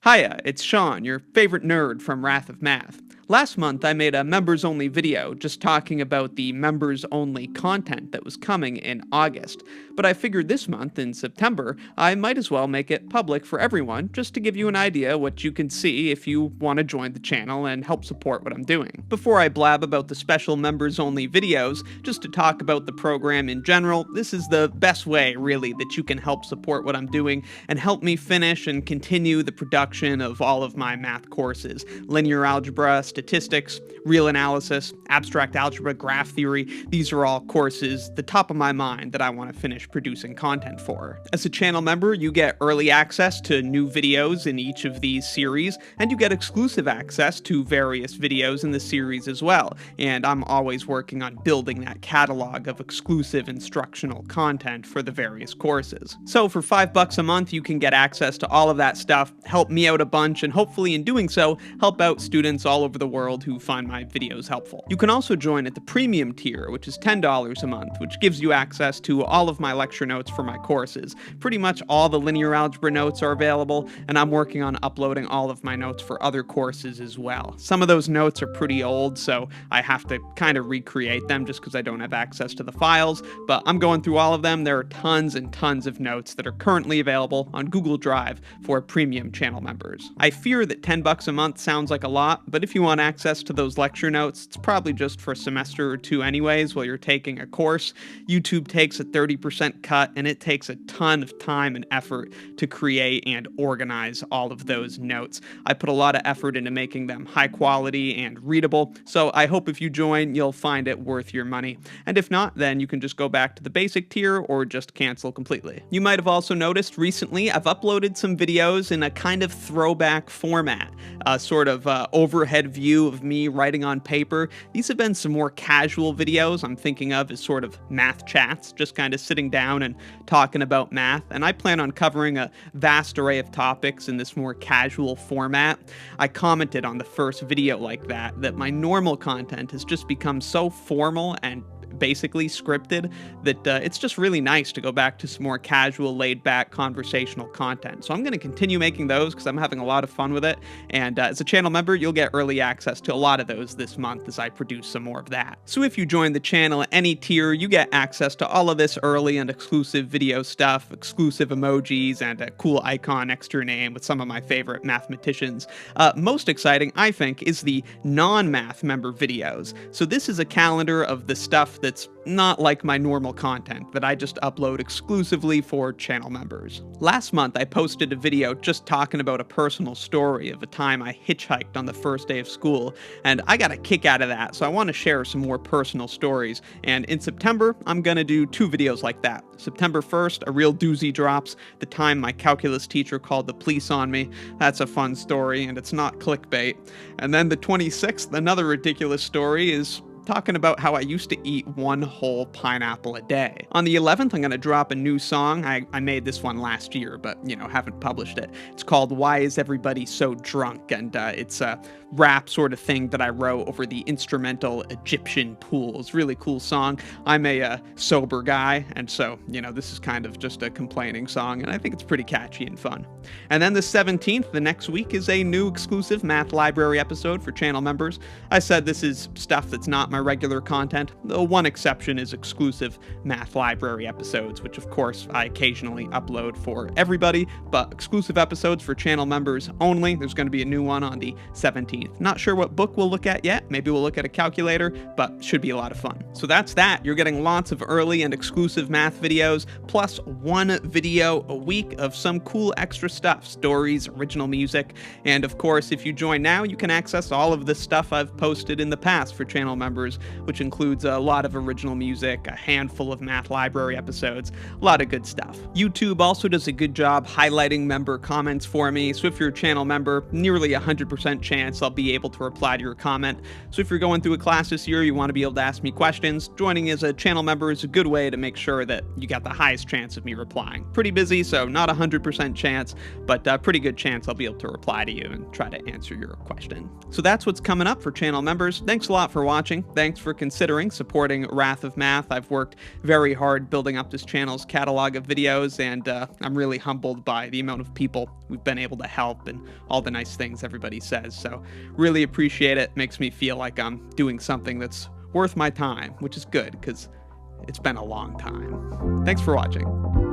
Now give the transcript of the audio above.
Hiya, it's Sean, your favorite nerd from Wrath of Math. Last month, I made a members-only video just talking about the members-only content that was coming in August, but I figured this month, in September, I might as well make it public for everyone just to give you an idea what you can see if you want to join the channel and help support what I'm doing. Before I blab about the special members-only videos, just to talk about the program in general, this is the best way, really, that you can help support what I'm doing and help me finish and continue the production of all of my math courses: linear algebra, statistics, real analysis, abstract algebra, graph theory. These are all courses the top of my mind that I want to finish producing content for. As a channel member, you get early access to new videos in each of these series, and you get exclusive access to various videos in the series as well, and I'm always working on building that catalog of exclusive instructional content for the various courses. So for $5 a month, you can get access to all of that stuff, help me out a bunch, and hopefully in doing so, help out students all over the world who find my videos helpful. You can also join at the premium tier, which is $10 a month, which gives you access to all of my lecture notes for my courses. Pretty much all the linear algebra notes are available, and I'm working on uploading all of my notes for other courses as well. Some of those notes are pretty old, so I have to kind of recreate them just because I don't have access to the files, but I'm going through all of them. There are tons and tons of notes that are currently available on Google Drive for premium channel members. I fear that $10 a month sounds like a lot, but if you want access to those lecture notes, it's probably just for a semester or two anyways while you're taking a course. YouTube takes a 30% cut, and it takes a ton of time and effort to create and organize all of those notes. I put a lot of effort into making them high quality and readable, so I hope if you join, you'll find it worth your money. And if not, then you can just go back to the basic tier or just cancel completely. You might have also noticed recently I've uploaded some videos in a kind of throwback format, a sort of overhead view of me writing on paper. These have been some more casual videos I'm thinking of as sort of math chats, just kind of sitting down and talking about math, and I plan on covering a vast array of topics in this more casual format. I commented on the first video like that my normal content has just become so formal and basically scripted that it's just really nice to go back to some more casual, laid-back, conversational content. So I'm going to continue making those because I'm having a lot of fun with it, and as a channel member, you'll get early access to a lot of those this month as I produce some more of that. So if you join the channel at any tier, you get access to all of this early and exclusive video stuff, exclusive emojis, and a cool icon next to your name with some of my favorite mathematicians. Most exciting, I think, is the non-math member videos. So this is a calendar of the stuff that's not like my normal content that I just upload exclusively for channel members. Last month, I posted a video just talking about a personal story of a time I hitchhiked on the first day of school, and I got a kick out of that, so I want to share some more personal stories. And in September, I'm gonna do 2 videos like that. September 1st, a real doozy drops, the time my calculus teacher called the police on me. That's a fun story, and it's not clickbait. And then the 26th, another ridiculous story, is talking about how I used to eat 1 whole pineapple a day. On the 11th, I'm going to drop a new song. I made this one last year, but, haven't published it. It's called Why Is Everybody So Drunk? And it's a rap sort of thing that I wrote over the instrumental Egyptian pools. Really cool song. I'm a sober guy, and so, this is kind of just a complaining song, and I think it's pretty catchy and fun. And then the 17th, the next week, is a new exclusive Math Library episode for channel members. I said this is stuff that's not my regular content. The one exception is exclusive Math Library episodes, which of course I occasionally upload for everybody, but exclusive episodes for channel members only. There's going to be a new one on the 17th. Not sure what book we'll look at yet. Maybe we'll look at a calculator, but should be a lot of fun. So that's that. You're getting lots of early and exclusive math videos, plus 1 video a week of some cool extra stuff, stories, original music, and of course, if you join now, you can access all of the stuff I've posted in the past for channel members, which includes a lot of original music, a handful of Math Library episodes, a lot of good stuff. YouTube also does a good job highlighting member comments for me, so if you're a channel member, nearly 100% chance I'll be able to reply to your comment. So if you're going through a class this year, you want to be able to ask me questions, joining as a channel member is a good way to make sure that you got the highest chance of me replying. Pretty busy, so not 100% chance, but a pretty good chance I'll be able to reply to you and try to answer your question. So that's what's coming up for channel members. Thanks a lot for watching. thanks for considering supporting Wrath of Math. I've worked very hard building up this channel's catalog of videos, and I'm really humbled by the amount of people we've been able to help and all the nice things everybody says. So really appreciate it. Makes me feel like I'm doing something that's worth my time, which is good because it's been a long time. Thanks for watching.